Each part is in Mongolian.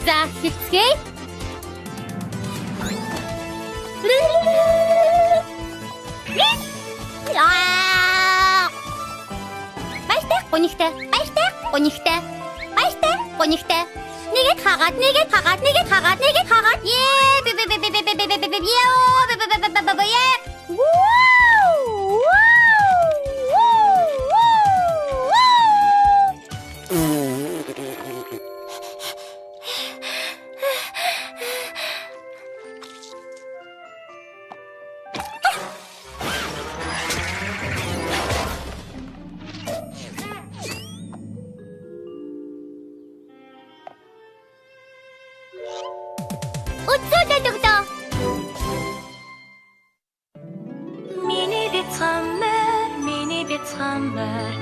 За хэлцгээе. Баяртай гонигтай. Нэгэд хагаад. Миний бит хамар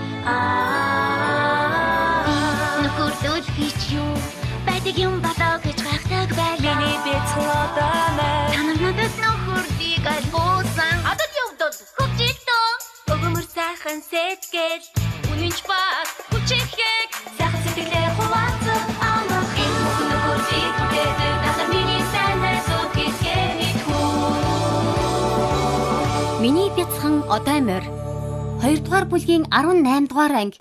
Нөхөрлөл хийж юу байдаг юм болоо гэж гайхдаг байлаа. Миний бит хамар Танамнаас нөхөрлийг альбуусан. Адад явдал хөвчөлтөө. Өгөмөр сайхан сэтгэл үнэнч бат хүчихэд сайхан сэтгэлээ хуваацсан амах энэ нөхөрлийг бүтээдэг надад миний санаа зүтгэх Миний бяцхан одоо морь 2 дугаар бүлгийн 18 дугаар анги.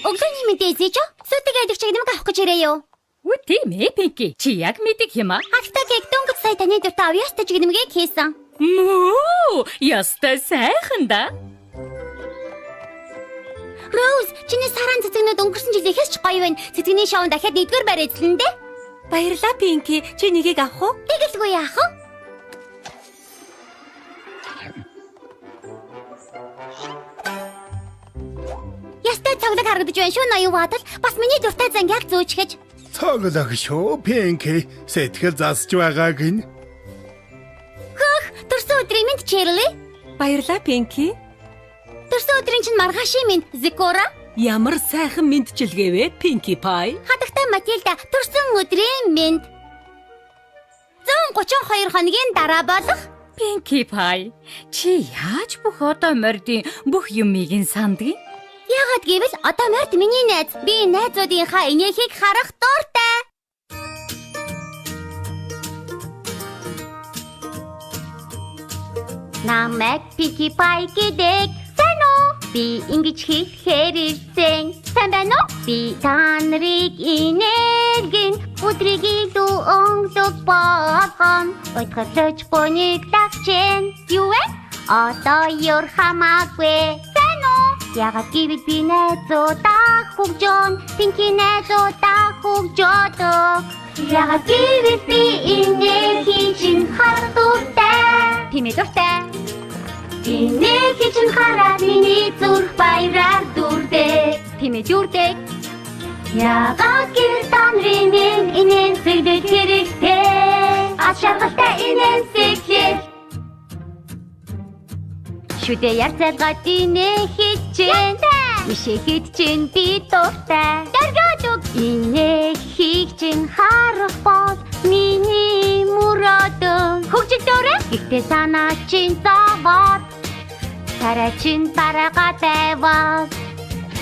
Өглөөний мэдээ зээч. Сүтэг айдагч нэмэг авах гэж ирээ юу? Үгүй тийм ээ Пинки. Чи яг мэдих юм аа? Хаттай гэг дөнгөж сая таны дуртай авьяастай ч нэмгийг хийсэн. Мөө, ястай сайхан да. Роуз, чиний саран цэцэгнүүд өнгөрсөн жилийнхээс ч гоё байна. Цэцэгний шоунд дахиад 1-р байр эзлэн дээ. Баярлалаа Пинки. Чи нэгийг авах уу? Тэгэлгүй яах вэ? Ястай цоглог харагдаж байна шүү ноён бадал. Бас миний дуртай зангиаг зөөчгөж. Цоглог шүү Пинки. Сэтгэл засж байгааг нь. Хөх, төрсөн өдрийн мэнд Чэрли. Баярлалаа Пинки. Төрсөн өдрийн чинь маргаашийн мэнд Зикора. Ямар сайхан мэдчилгээвэ Пинки Пай. Хадагтай Матилда төрсөн өдрийн мэнд. 132 хоногийн дараа болох Пинки Пай. Чи яаж бүх одоо мордын бүх юмыг нь сандгийг? яагаад гэвэл одоо морд миний найз. Би найзуудынхаа инээхийг харах дуртай. Намайг Пинки Пай гэдэг. Би ингэж хийхээр ирсэн. Сайн байна уу? Би та нарыг инээлгэн өдрийг илүү өнгөлөг болгон. Ойдгалж гоник дагчэн. Юу вэ? Одоо ёр хамаагүй. Сайн уу? Яагаад гэвэл би найзуудаа хөгжөөн. Пинки найзуудаа хөгжөөдөг. Яагаад гэвэл би инээхийг чинь харах дуртай. Тимээ дуртай. Инээхийг чинь хараад миний зүрх баяраар дүрдэг. Тимээ дүрдэг. Яагаад гэвэл та нарын инээн сэглэж хэрэгтэй. Аз жаргалтай инээн сэглэж. Шүдээ яр цайлгаад инээхийг чинь ишээхэд чинь би дуртай. Дөргөөдөг. Инээхийг чинь харах бол миний мөрөөдөө. Хөгжөлдөөрэй. Гэхдээ санаа чинь зовоод тарай чинь дараагаа байвал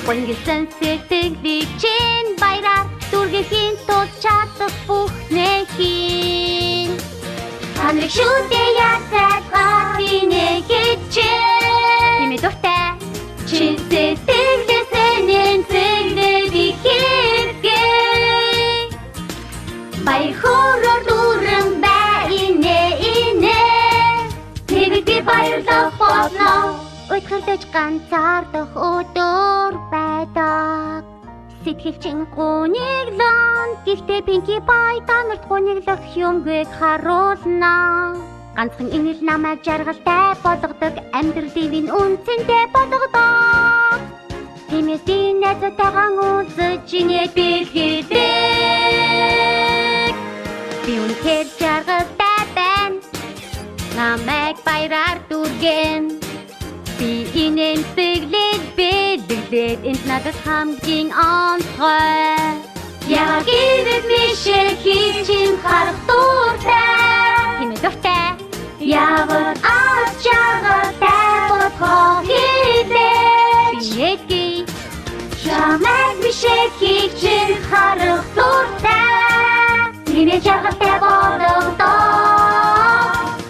гонгийн сэтгэлийг чинь баяраар дүргэхийн тулд чадах бүхнээ хийн. Таныг шүдээ яцаад инээхийг чинь тимээ дуртай. Чин сэтгэлээсээ нэмцэглээд ихээгээ. Баяр хөөрөөр дүрэн бай инээ. Тэгийг би баярлах болно. Өдгөлдөж ганцаардах өдөр байдаг. Сэтгэл чин гуниглан. Гэхдээ Пинки Пай та нарт гуниглах юмгийг харуулна. Ганцхан инэл намайг жаргалтай болгодог. Амьдралын үнцэнтэй болгодог. Тиймээс би найзтайгаа үзэж инээд бэлгэдэг. Би үнэхээр жаргалтай байна. Намайг баяраар дүргэн. Би инээн сэглэж бэлгэлээд энд надад хамгийн онцгой. Яагаад гэвэл мишэхийг чинь харах дуртай. Тимээ дуртай. Яагаад аз жаргалтай болохоо хэлээ. тавтай болгодоо.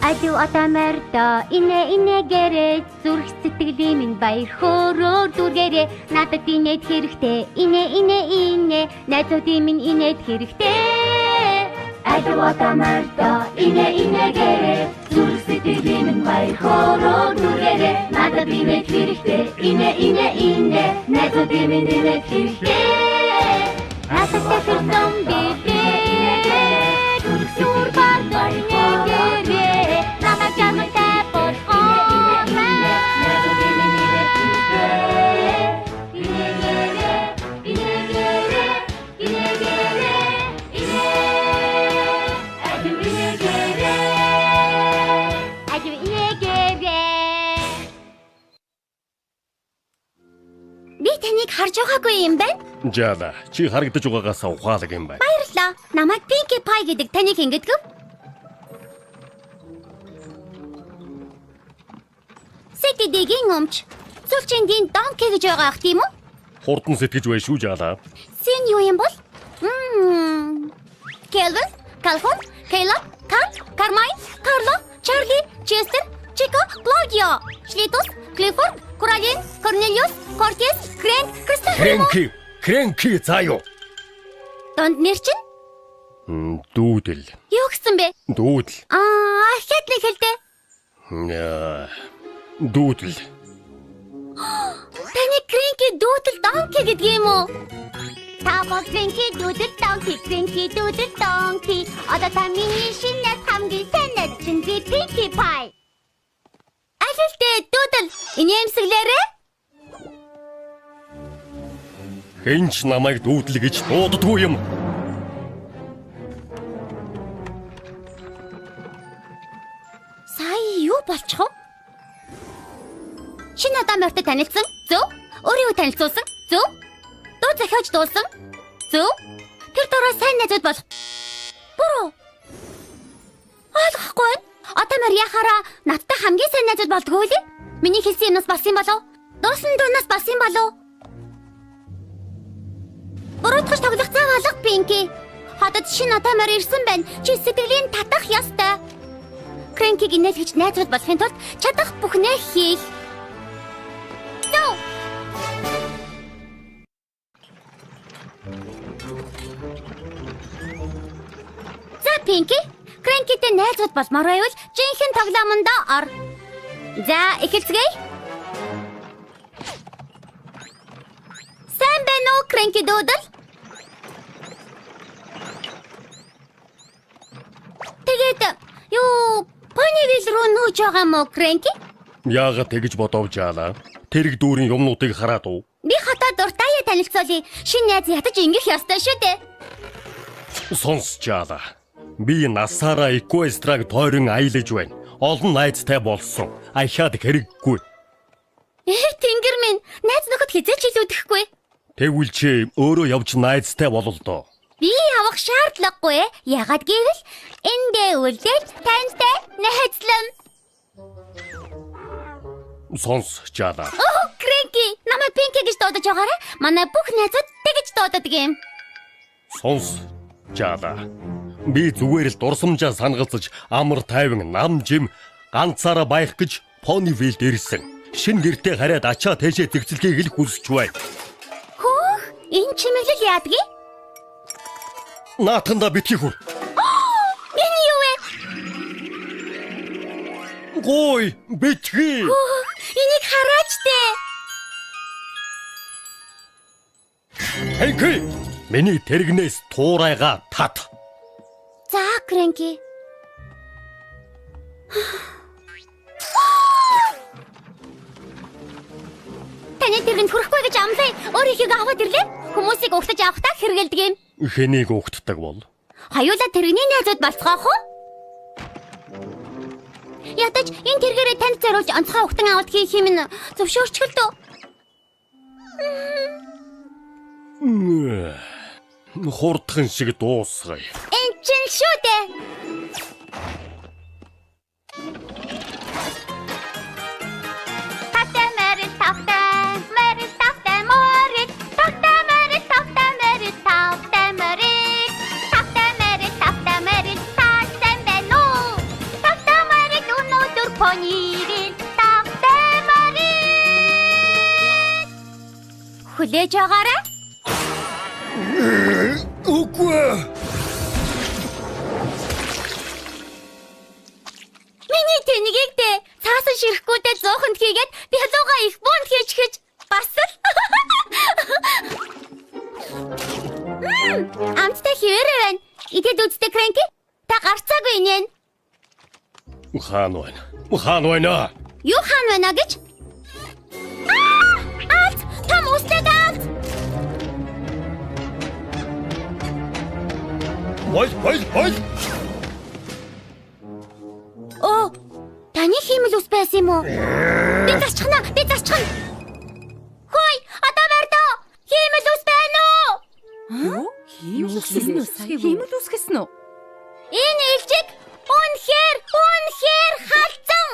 Ажив атамарда инээгээрээ зүрх сэтгэлийн минь баяр хөөрөөр дүргээрээ надад инээд хэрэгтэй инээ найзуудын минь инээд хэрэгтэй. Ажив атамарда инээгээрээ зүрх сэтгэлийн минь баяр хөөрөөр дүргээрээ надад инээд хэрэгтэй инээ найзуудын минь инээд хэрэгтэй. Надад тэрсэн бибээ зүрх сэтгэлийн баяр хөөрөөр Би таныг харж байгаагүй юм байна. Жаала, чи харагдаж байгаагаас ухаалаг юм байна. Баярлалаа. Намайг Pinkie Pie гэдэг таныг ингэдэг. Сэтэдэгийн өмч. Зүлчингийн Donkey гэж байгаа ах тийм үү? Хурдан сэтгэж бай шүү Жаала. Син юу юм бол? Kelvin, Calhoun, Caleb, Carl, Carmine, Carlo, Charlie, Chester, Chico, Claudio, Schlitus, Clifford, Coraline, Cornelius, Cortez, Grant, Christopher. Кренки заа юу? Донд нэр чинь? Дүүдэл. Юу гэсэн бэ? Дүүдэл. Хэд нэг хэлдэ? Дүүдэл. Таны Кренки дүүдэл Donkey гэдэг юм уу? Таавал Кренки дүүдэл Donkey. Одоо та миний шинэ хамгийн сайн найз чинь Pinkie Pie. Алилтээ дүүдэл инээмсэглээрээ. Хэнч намайг дүүдэл гэж дууддаггүй юм. Сая юу болчихов? Шинэ адам өртөд танилцсан. Зөв? Өөрийгөө танилцуулсан. Зөв? Дуу зохиож дуулсан. Зөв? Тэр дөрөв сайн найзууд болох. Буруу. Ойлгохгүй. Атамар яхаараа надтай хамгийн сайн найзууд болдгоо лээ. Миний хэлсэн юмнаас болсон болов? Дуусан дуунаас болсон болов? Буруудгаж тоглох цаа алга Pinkie. Хадад шинэ атамар ирсэн байна. Чи сэтгэлийн татах ёстой. Кренкиг инээлгэж найзууд болохын тулд чадах бүхнээ хийх. Зөв. За Pinkie, Кренкитэй найзууд болмоор байвал жинхэнэ тоглоомонд ор. За, эхэлцгээе. Сайн байна уу, Кренки дүүдэл? Тэгээд юу Ponyville руу нүүж байгаа мó Кренки? Яагаад тэгж бодов Жаала? Тэрэг дүүрийн юмнуудыг хараад уу? Би хатаа дуртаяа танилцуулъя. Шинэ найз ятаж ингэх ёстой шүү дээ. Сонс Жаала. Би насаараа Equestrian тойрон аялаж байна. Олон найзтай болсон. Ахаад хэрэггүй. Тэнгэр минь, найз нөхөд хизээч илүүдэхгүй. Тэгвэл чи өөрөө явж найзтай болол доо. Би авах шаардлагагүй. Ягаад гэвэл эндээ үлдээж таньтай найзлан. Сонс Жаала. Кренки, намайг Pinkie гэж дуудаж байгаарай. Манай бүх найзууд тэгж дуудаг юм. Сонс Жаала. Би зүгээр л дурсамжаа сангалцаж амар тайван нам жим ганцаараа байх гэж Ponyville ирсэн. Шинэ гэртээ хараад ачаа тэжээ зэгцэлгийг л хүсэж байна. Хөөх, энэ чимэглэл яадгийг? Наатанда битгий хүр. Энэ юу вэ? Гой, битгий. Энийг хараач дээ. Pinkie, миний тэрэгнээс туурайгаа тат. За, Кренки. Таны тэрэнд хүрэхгүй гэж амлаа. Өөрийнхөө аваад ирлээ. Хүмүүсийг угтаж авахтаа хэрэгэлдэг юм. Хэнийг угтдаг бол? Хоёулаа тэрэгний найзууд болцгоох уу? Ядаж энэ тэргээрээ танд зориулж онцгой угтан авалт хийх юм нь зөвшөөрчгөлдөө. Хурдхан шиг дуусгая. Энэ чинь шүү дээ. хүлээж байгаарай. Үгүй. Миний тэнэгийг дээ цаасан ширэхгүйдээ зууханд хийгээд би халуугаа их буунд хийчихэж бас л. Амттай хിവэрэ байна. Идэд үзтээ Крэнки. Та гарцаагүй инээ. Хаан байна. Юу хаан байна гэж? Алт! Там үстэй алт! Хой. Оо, таны хиймэл ус байсан юм уу? Би засчихна. Хөөе, одоо мордоо. Хиймэл ус байна уу? Хиймэл үсгэсэн үү? Энэ элчиг үнэхээр халдсан.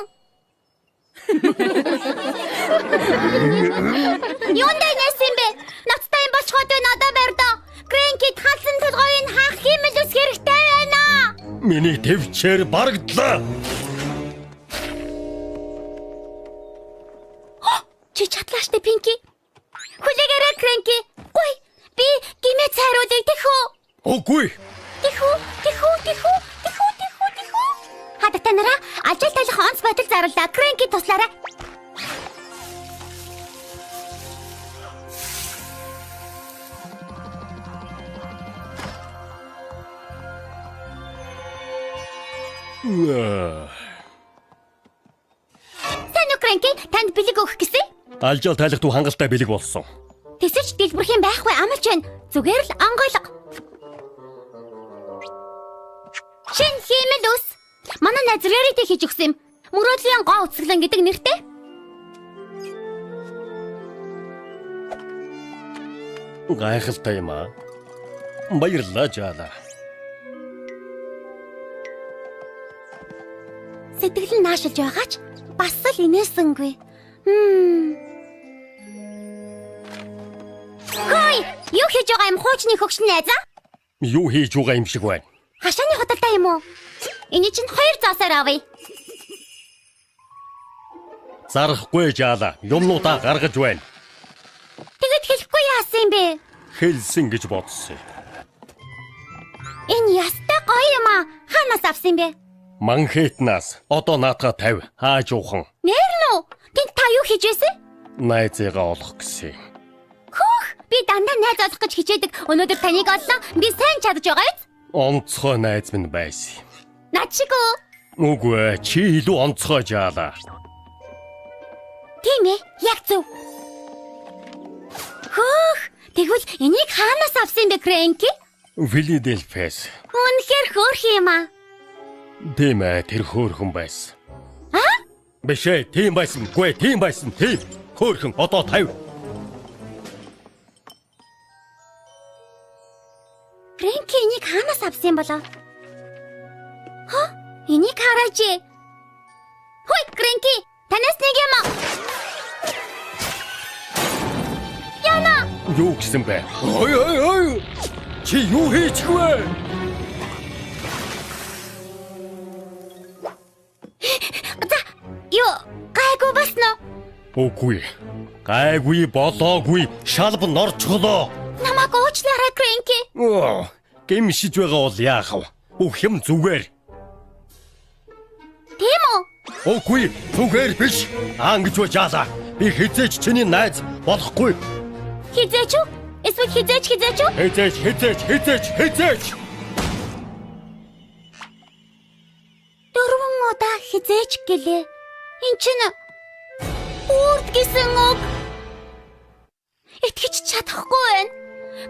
Юундэ нэсэн бэ? Нацтай юм болчиход байна одоо мордоо. Крэнкид халдсан толгойн хаах хиймэл ус хэрэгтэй байна. Миний төвчээр барагдлаа. Чи чадлааштай Пинки. Хүлээгээрэй Крэнки. Гуй, би гимээ цайруулъя тэхүү. Үгүй. Тэхүү. Хадагтай нараа ажил талах онц бодол зарлаа. Крэнки туслаарай. Тань Крэнки, танд бэлэг өгөх гэсэн? Алжаал тайлах дүү хангалттай бэлэг болсон. Тэсэрч дэлбэрх юм байхгүй амарч байна. Зүгээр л онгойлго. Шин хиймэл ус. Манай найз Рэридэ хийж өгсөн юм. Мөрөөдлийн гоо уцгэлэн гэдэг нэртэй. Гайхалтай юм аа. Баярлалаа жаалаа. Сэтгэл нь наашилж байгаач бас л инээсэнгүй. Хөөе, юу хийж байгаа юм хуучны хөгшин найзаа? Юу хийж байгаа юм шиг байна? Хашааны худалдаа юм уу? Эний чинь 2 заасаар авъя. Зарахгүй жаалаа. Юмнуудаа гаргаж байна. Тэгэд хэлэхгүй яасан юм бэ? Хэлсэн гэж бодсон. Энэ ястай гоё юм аа. Хаанаас авсан юм бэ? Манхэттенаас одоо наатаа 50 хааж уухан. Нэрнүү? Тэнд та юу хийж байсан? Найзыгаа олох гэсэн. Хөөх, би дандаа найз олох гэж хичээдэг. Өнөөдөр таныг оллоо. Би сайн чадж байгаа биз? Онцгой найз минь байсан. Над шиг үү? Үгүй, чи илүү онцгой жаалаа. Тийм ээ, яг зөв. Хөөх, тэгвэл энийг хаанаас авсан бэ Крэнки? Филадельфиас. Үнэхээр хөөх юм аа. Тийм ээ, тэр хөөрхөн байсан. Аа? Биш ээ, тийм байсан. Тийм. Хөөрхөн одоо 50. Крэнки энийг хаанаас авсан юм болоо? Энийг хараач. Хөөе, Крэнки, танаас нэг юм аа. Яна! Юу гэсэн бэ? Ой. Чи юу хийчих вэ? Юу, гайгүй басна. Үгүй. Гайгүй болоогүй. Шалб норчглоо. Намайг уучлаарай, Крэнки. Гэмшиж байгаа бол яах вэ? Бүх юм зүгээр. Тийм үү? Үгүй, зүгээр биш. Ангиж жаалаа. Би хизээч чиний найз болохгүй. Хизээч үү? Эсвэл хизээч үү? Хизээч. 4 удаа хизээч гэлээ. Энд чинь үрд гэсэн үг. Итгэж чадахгүй байна.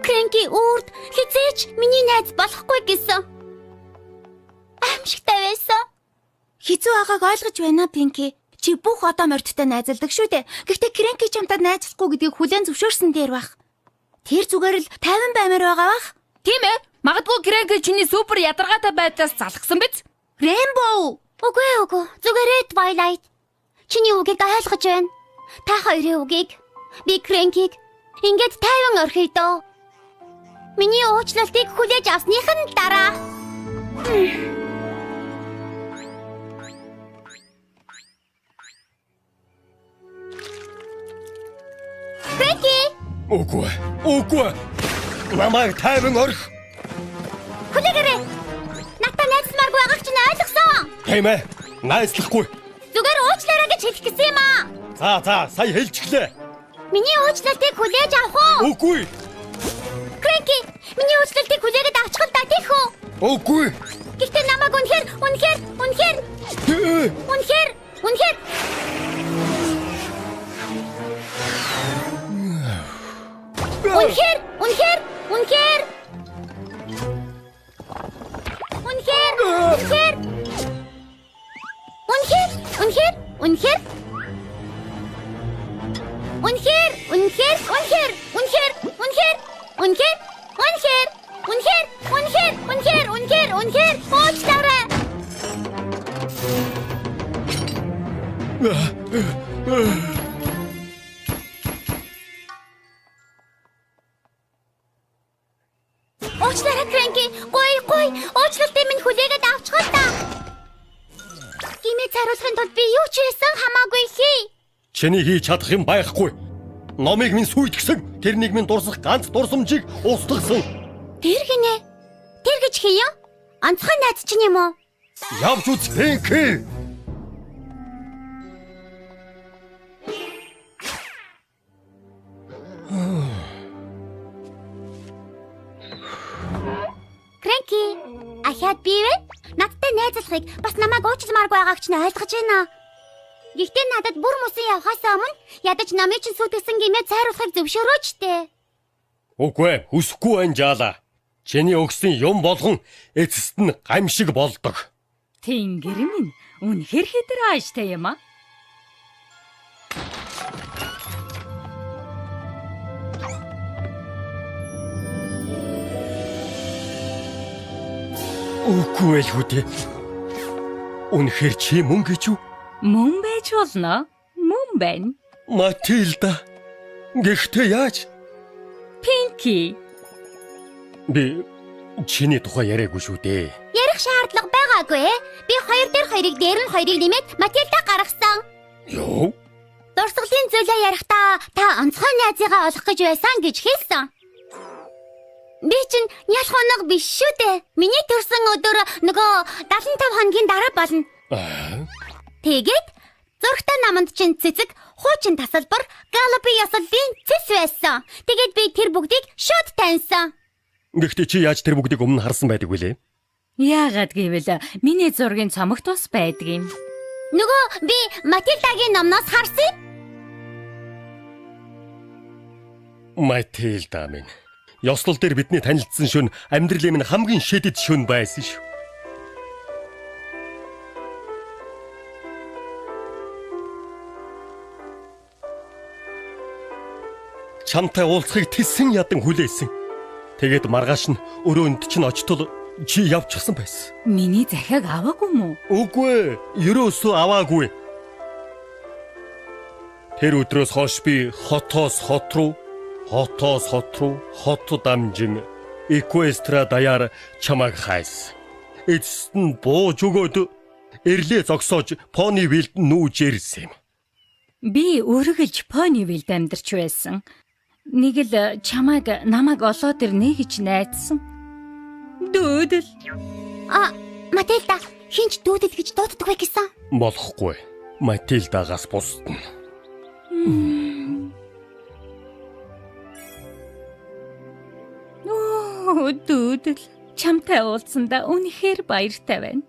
Крэнки үрд хизээч миний найз болохгүй гэсэн. Аимшигтай байсан. Хизүү агааг ойлгож байна Пинки. Чи бүх одоо мордтой найзалдаг шүү дээ. Гэхдээ Крэнки чамтай найзлахгүй гэдгийг хүлээн зөвшөөрсөн дээр бах. Тэр зүгээр л 50 баймаар байгаа бах. Тийм ээ. Магадгүй Крэнки чиний супер ядаргаатай байдлаас залхсан биз? Рэмбо. Үгүй. Зүгээрээ Twilight. Чиний үгийг ойлгож байна. Та хоёрын үгийг. Би Крэнкиг ингээд тайван орхиё доо. Миний уучлалтыг хүлээж авсныхан дараа. Крэнки! Үгүй. Намайг тайван орх. Хүлээгээрэй. Надтай найзлмааргүй байгааг чинь ойлгосон. Тийм ээ. Найзлахгүй. Зүгээр уучлаарай гэж хэлэх гэсэн юм аа. За, сая хэлчихлээ. Миний уучлалтыг хүлээж авах уу? Үгүй. Крэнки, миний уучлалтыг хүлээгээд авчих л да тийх үү? Үгүй. Гэхдээ намайг үнэхээр үнэхээр уучлаарай. Уучлаарай Крэнки. Гой, уучлалтыг минь хүлээгээд авчих л да. Гимээ царуулахын тулд би юу ч хийсэн хамаагүй хий. Чиний хийж чадах юм байхгүй. Номыг минь сүйтгэсэн. Тэрнийг минь дурсах ганц дурсамжийг устгасан. Тэр гинэ. Тэр гэж хийё. Онцгой найз чинь юм уу? Явж үз Пинки. Крэнки, ахаад би вэ? Надтай найзлахыг бас намайг уучлмааргүй байгааг чинь ойлгож байна. Гэхдээ надад бүр мөсөн явхаас өмнө ядаж намыг чинь сүйтгэсэн гэмээ цайруулахыг зөвшөөрөөч дээ. Үгүй, хүсэхгүй байна жаалаа. Чиний өгсөн юм болгон эцэст нь гамшиг болдог. Тэнгэр минь үнэхэр хитэр ааштай юм аа. Үгүй л хүдэ. Үнэхэр чи мөн гэж юу? Мөн байж болно. Мөн байна. Матилда. Гэхдээ яаж? Пинки. Би чиний тухай яриаггүй шүү дээ. Ярих шаардлага байгаагүй. Би 2 дээр 2-ыг дээр нь 2-ыг нэмээд Матилда гаргасан. Юу? Дурсгалын зүйлээ ярихдаа та онцгой найзыгаа олох гэж байсан гэж хэлсэн. Би чинь нялх хоног биш шүү дээ. Миний төрсөн өдөр нөгөө 75 хоногийн дараа болно. Тэгээд зургтай наманд чинь цэцэг, хуучин тасалбар, галопи ясалбын цэс байсан. Тэгээд би тэр бүгдийг шууд таньсан. Гэхдээ чи яаж тэр бүгдийг өмнө харсан байдаг вүлээ? Яагаад гэвэл миний зургийн цомогт бас байдаг юм. Нөгөө би Матилдагийн номноос харсан. Матилда минь. Ёслол дээр бидний танилцсан шөнө амьдралын минь хамгийн шидэд шөнө байсан шүү. Чамтай уулзахыг тэссэн ядан хүлээсэн. Тэгээд маргааш нь өрөөнд чинь очтол чи явчихсан байсан. Миний захиаг аваагүй мүү? Үгүй, ерөөсөө аваагүй. Тэр өдрөөс хойш би хотоос хот руу хот дамжин Эквестра даяар чамайг хайс. Эцэст нь бууж өгөөд эрлээ зогсоож Понивилд нүүж ирсэн юм. Би үргэлж Понивилд амьдарч байсан. Нэг л чамайг намайг олоод ирнэ гэж найдсан. Дүүдэл. Матилда хинч дүүдэл гэж дууддаг вэ гэсэн? Болохгүй. Матилдагаас бусдна. Дүүдэл. Чамтай уулзсандаа үнэхээр баяртай байна.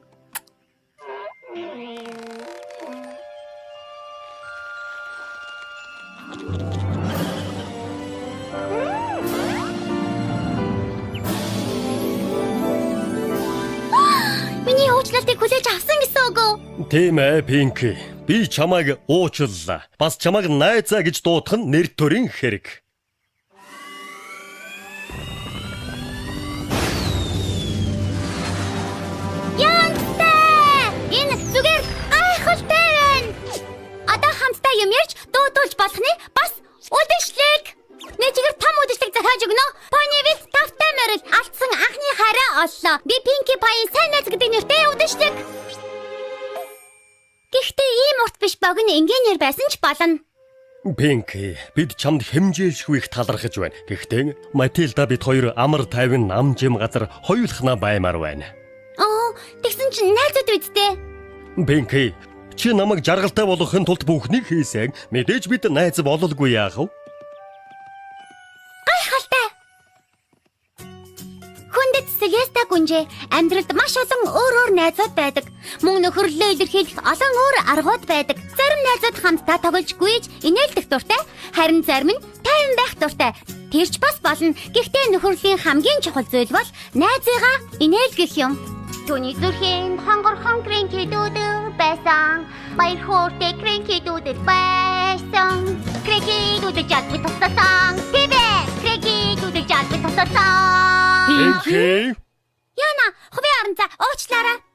Миний уучлалтыг хүлээж авсан гэсэн үг үү? Тийм ээ, Пинки. Би чамайг уучлалаа. Бас чамайг найзаа гэж дуудах нь нэр төрийн хэрэг. Энэ зүгээр гайхалтай байна. Одоо хамтдаа юм ярьж дуудуулж болох нь бас үдэшлэг. Нэчигээр том үдэшлэг захиаж өгнө. Понивилд тавтай морил алдсан анхны хараа оллоо. Би Пинки Пайн сайн найз гэдэг нэртэй үдэшлэг. Гэхдээ ийм урт биш богино инженер байсан ч болно. Пинки, бид чамд хэмжээлшгүй их талархаж байна. Гэхдээ Матильда бид хоёр амар тайван нам жим газар хоёулахна баймаар байна. Тэгсэн чинь найзууд үсттэй. Пинки, чи намайг жаргалтай болгохын тулд бүхнийг хийсэн. Мэдээж бид найз бололгүй яах вэ? Гайхалтай. Хүндэт Селеста гүнжээ амьдралд маш олон өөр найзууд байдаг. Мөн нөхөрлөлөө илэрхийлэх олон өөр аргууд байдаг. Зарим найзууд хамтдаа тоглож гүйж инээлдэх дуртай, харин зарим нь тайван байх дуртай. Тэрч бас болно. Гэхдээ нөхөрлийн хамгийн чухал зүйл бол найзыгаа инээлгэх юм. Түүний зүрхийн хонгорхон кренкидүүд байсан. Баяр хөөртэй кренкидүүд байсан. Кренкидүүд жад бит туссан. Тэвэ кренкидүүд жад бит туссан. Пинки. Яна, хувийн оронцоо уучлаарай.